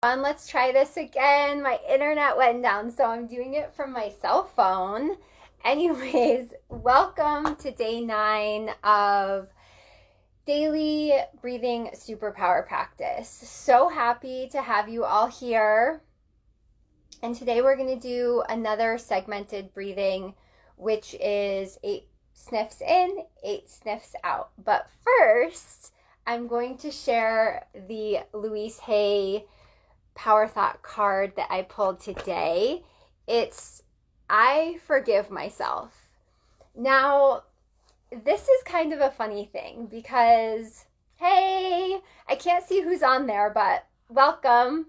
Let's try this again. My internet went down, so I'm doing it from my cell phone. Anyways, welcome to day 9 of daily breathing superpower practice. So happy to have you all here. And today we're going to do another segmented breathing, which is 8 sniffs in, 8 sniffs out. But first, I'm going to share the Louise Hay Power Thought card that I pulled today. It's I forgive myself. Now, this is kind of a funny thing because, hey, I can't see who's on there, but welcome.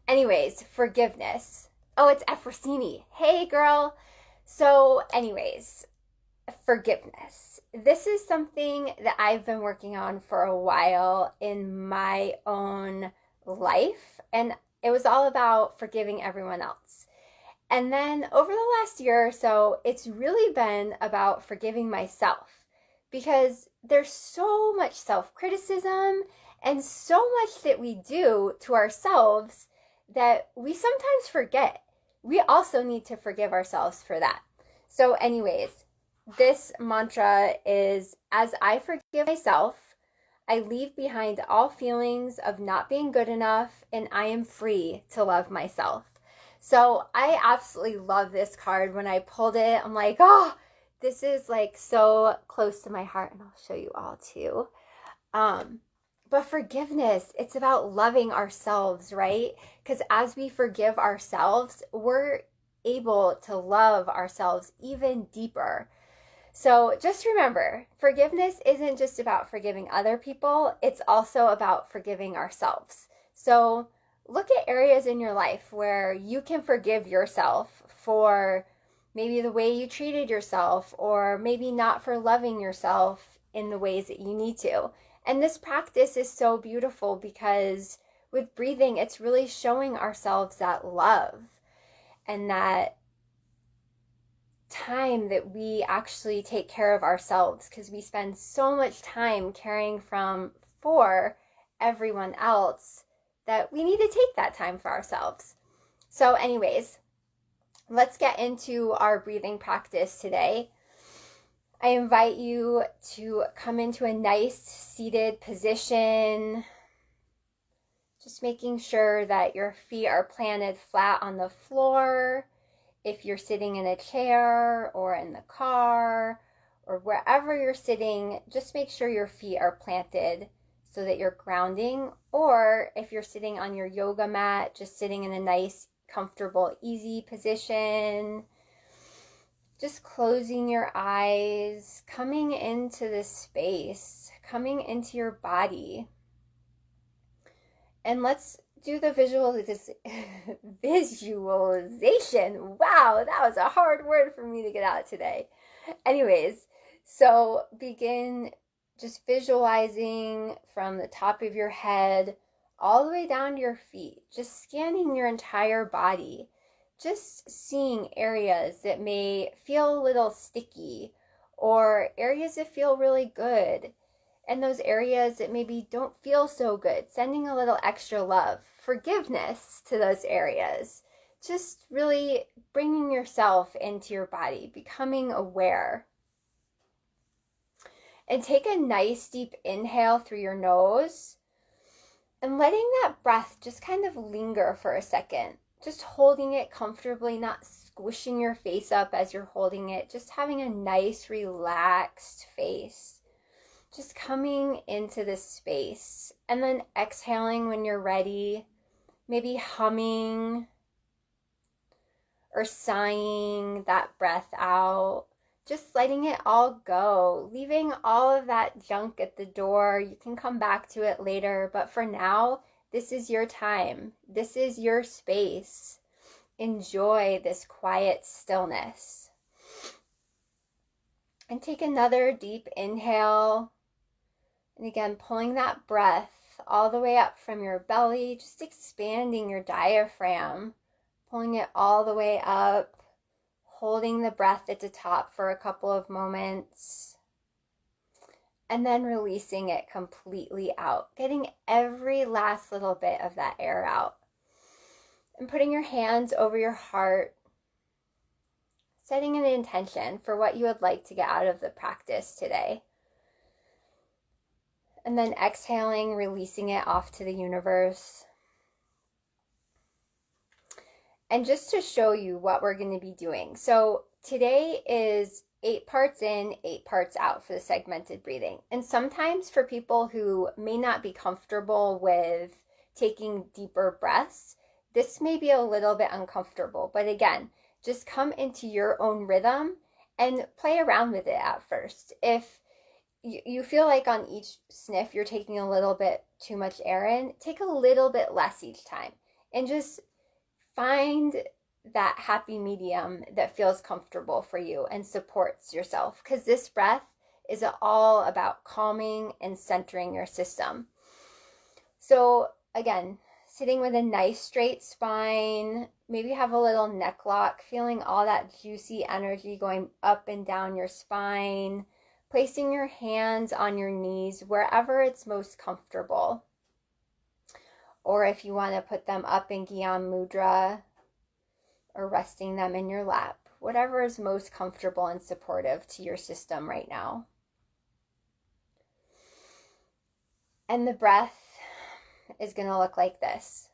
Anyways, forgiveness. Oh, it's Efrosini. Hey, girl. So, anyways, forgiveness. This is something that I've been working on for a while in my own life, and it was all about forgiving everyone else. And then over the last year or so, it's really been about forgiving myself because there's so much self-criticism and so much that we do to ourselves that we sometimes forget. We also need to forgive ourselves for that. So anyways, this mantra is, as I forgive myself, I leave behind all feelings of not being good enough, and I am free to love myself. So I absolutely love this card. When I pulled it, I'm like, oh, this is like so close to my heart, and I'll show you all too. But forgiveness, it's about loving ourselves, right? Because as we forgive ourselves, we're able to love ourselves even deeper. So just remember, forgiveness isn't just about forgiving other people, it's also about forgiving ourselves. So look at areas in your life where you can forgive yourself for maybe the way you treated yourself, or maybe not for loving yourself in the ways that you need to. And this practice is so beautiful because with breathing, it's really showing ourselves that love and that time that we actually take care of ourselves, because we spend so much time caring for everyone else that we need to take that time for ourselves. So anyways, let's get into our breathing practice today. I invite you to come into a nice seated position, just making sure that your feet are planted flat on the floor. If you're sitting in a chair or in the car or wherever you're sitting, just make sure your feet are planted so that you're grounding. Or if you're sitting on your yoga mat, just sitting in a nice, comfortable, easy position. Just closing your eyes, coming into this space, coming into your body. And let's do the visualization. Wow, that was a hard word for me to get out today. Anyways, so begin just visualizing from the top of your head all the way down to your feet, just scanning your entire body, just seeing areas that may feel a little sticky or areas that feel really good, and those areas that maybe don't feel so good, sending a little extra love, forgiveness to those areas. Just really bringing yourself into your body, becoming aware. And take a nice deep inhale through your nose and letting that breath just kind of linger for a second. Just holding it comfortably, not squishing your face up as you're holding it, just having a nice relaxed face. Just coming into this space, and then exhaling when you're ready, maybe humming or sighing that breath out, just letting it all go, leaving all of that junk at the door. You can come back to it later, but for now, this is your time. This is your space. Enjoy this quiet stillness. And take another deep inhale. And again, pulling that breath all the way up from your belly, just expanding your diaphragm, pulling it all the way up, holding the breath at the top for a couple of moments. and then releasing it completely out, getting every last little bit of that air out. And putting your hands over your heart, setting an intention for what you would like to get out of the practice today. And then exhaling, releasing it off to the universe. And just to show you what we're going to be doing. So today is 8 parts in, 8 parts out for the segmented breathing. And sometimes for people who may not be comfortable with taking deeper breaths, this may be a little bit uncomfortable. But again, just come into your own rhythm and play around with it at first. If you feel like on each sniff you're taking a little bit too much air in, take a little bit less each time. And just find that happy medium that feels comfortable for you and supports yourself. Because this breath is all about calming and centering your system. So again, sitting with a nice straight spine, maybe have a little neck lock, feeling all that juicy energy going up and down your spine, placing your hands on your knees wherever it's most comfortable. Or if you want to put them up in Gyan Mudra or resting them in your lap, whatever is most comfortable and supportive to your system right now. And the breath is going to look like this.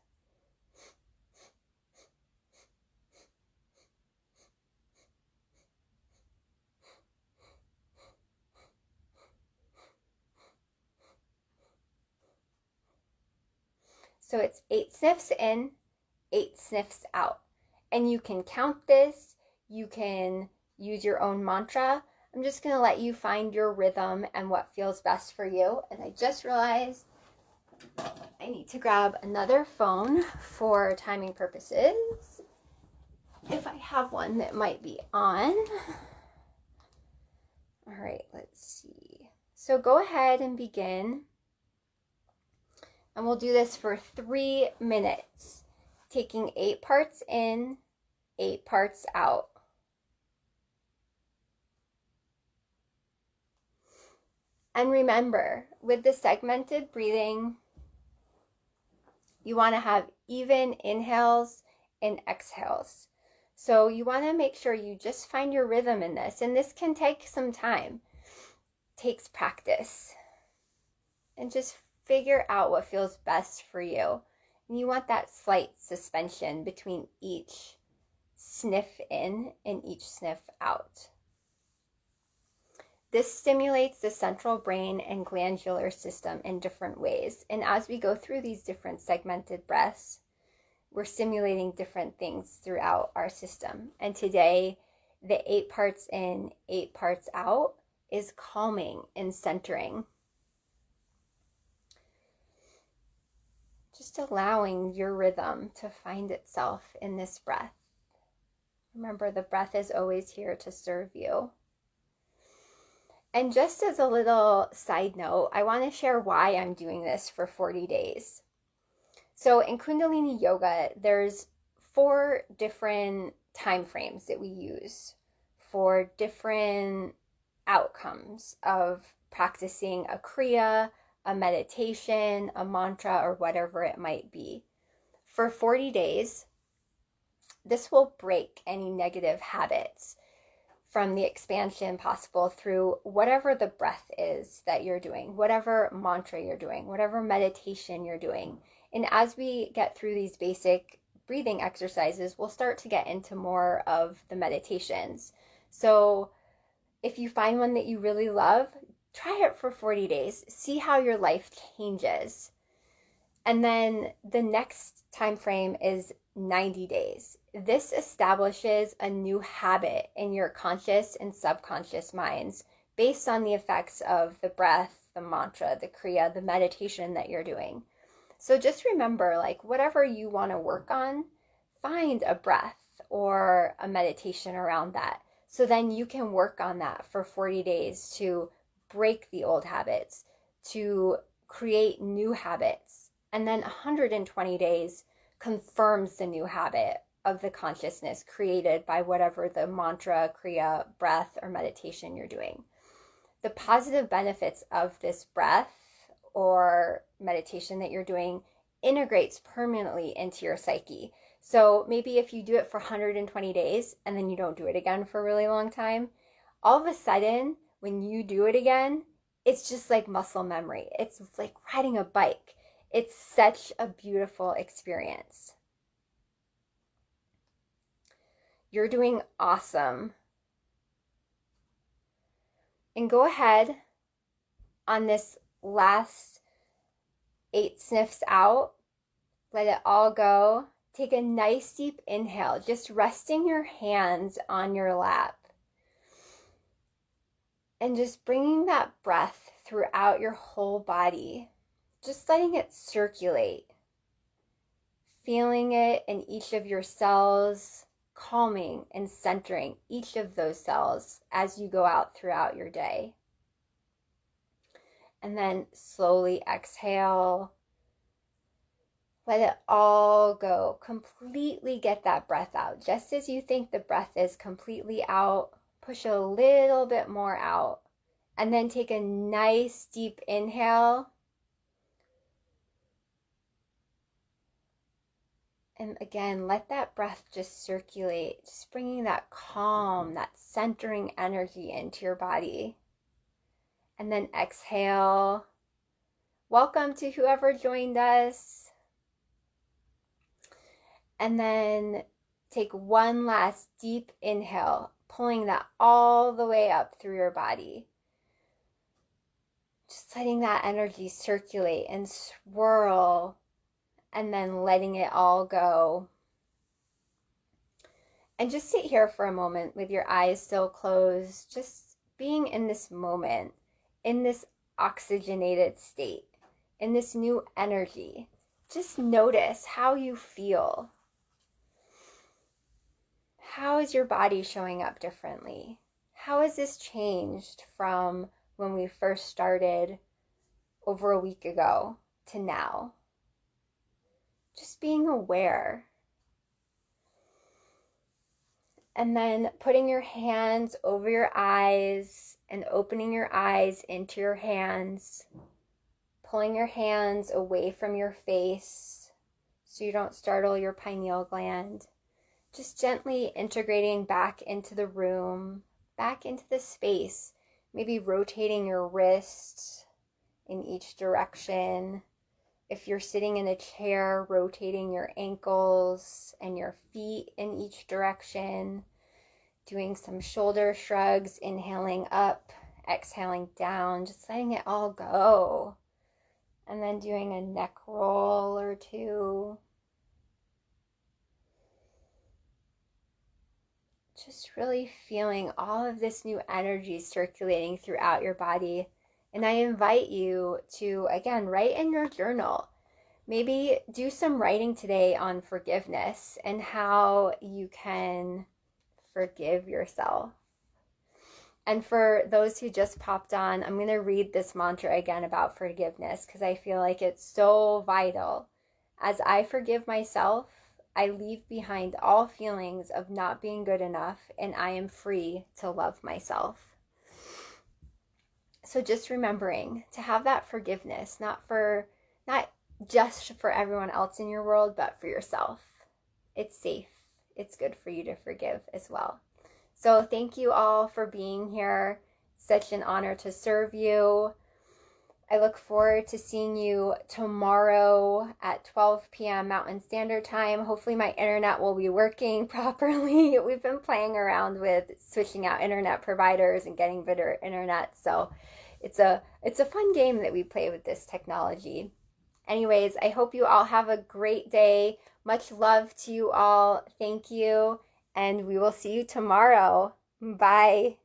So it's 8 sniffs in, 8 sniffs out. And you can count this, you can use your own mantra. I'm just going to let you find your rhythm and what feels best for you. And I just realized I need to grab another phone for timing purposes. If I have one that might be on. All right, let's see. So go ahead and begin. And we'll do this for 3 minutes, taking 8 parts in, 8 parts out. And remember, with the segmented breathing, you want to have even inhales and exhales. So you want to make sure you just find your rhythm in this. And this can take some time. It takes practice. And just figure out what feels best for you. And you want that slight suspension between each sniff in and each sniff out. This stimulates the central brain and glandular system in different ways. And as we go through these different segmented breaths, we're stimulating different things throughout our system. And today, the 8 parts in, 8 parts out is calming and centering. Just allowing your rhythm to find itself in this breath. Remember, the breath is always here to serve you. And just as a little side note, I want to share why I'm doing this for 40 days. So in Kundalini Yoga, there's 4 different time frames that we use for different outcomes of practicing a kriya, a meditation, a mantra, or whatever it might be. For 40 days, this will break any negative habits from the expansion possible through whatever the breath is that you're doing, whatever mantra you're doing, whatever meditation you're doing. And as we get through these basic breathing exercises, we'll start to get into more of the meditations. So if you find one that you really love, try it for 40 days. See how your life changes. And then the next time frame is 90 days. This establishes a new habit in your conscious and subconscious minds based on the effects of the breath, the mantra, the kriya, the meditation that you're doing. So just remember, like, whatever you want to work on, find a breath or a meditation around that. So then you can work on that for 40 days to break the old habits, to create new habits. And then 120 days confirms the new habit of the consciousness created by whatever the mantra, kriya, breath, or meditation you're doing. the positive benefits of this breath or meditation that you're doing integrates permanently into your psyche. So maybe if you do it for 120 days and then you don't do it again for a really long time, all of a sudden, when you do it again, it's just like muscle memory. It's like riding a bike. It's such a beautiful experience. You're doing awesome. And go ahead on this last 8 sniffs out. Let it all go. Take a nice deep inhale, just resting your hands on your lap. And just bringing that breath throughout your whole body. Just letting it circulate. Feeling it in each of your cells, calming and centering each of those cells as you go out throughout your day. And then slowly exhale. Let it all go. Completely get that breath out. Just as you think the breath is completely out, push a little bit more out. And then take a nice deep inhale. And again, let that breath just circulate, just bringing that calm, that centering energy into your body. And then exhale. Welcome to whoever joined us. And then take one last deep inhale, pulling that all the way up through your body. Just letting that energy circulate and swirl, and then letting it all go. And just sit here for a moment with your eyes still closed, just being in this moment, in this oxygenated state, in this new energy. Just notice how you feel. How is your body showing up differently? How has this changed from when we first started over a week ago to now? Just being aware. And then putting your hands over your eyes and opening your eyes into your hands. Pulling your hands away from your face so you don't startle your pineal gland. Just gently integrating back into the room, back into the space. Maybe rotating your wrists in each direction. If you're sitting in a chair, rotating your ankles and your feet in each direction. Doing some shoulder shrugs, inhaling up, exhaling down, just letting it all go. And then doing a neck roll or two. Just really feeling all of this new energy circulating throughout your body. And I invite you to, again, write in your journal. Maybe do some writing today on forgiveness and how you can forgive yourself. And for those who just popped on, I'm going to read this mantra again about forgiveness because I feel like it's so vital. As I forgive myself, I leave behind all feelings of not being good enough, and I am free to love myself. So just remembering to have that forgiveness, not just for everyone else in your world, but for yourself. It's safe. It's good for you to forgive as well. So thank you all for being here. Such an honor to serve you. I look forward to seeing you tomorrow at 12 p.m. Mountain Standard Time. Hopefully my internet will be working properly. We've been playing around with switching out internet providers and getting better internet. So it's a fun game that we play with this technology. Anyways, I hope you all have a great day. Much love to you all. Thank you. And we will see you tomorrow. Bye.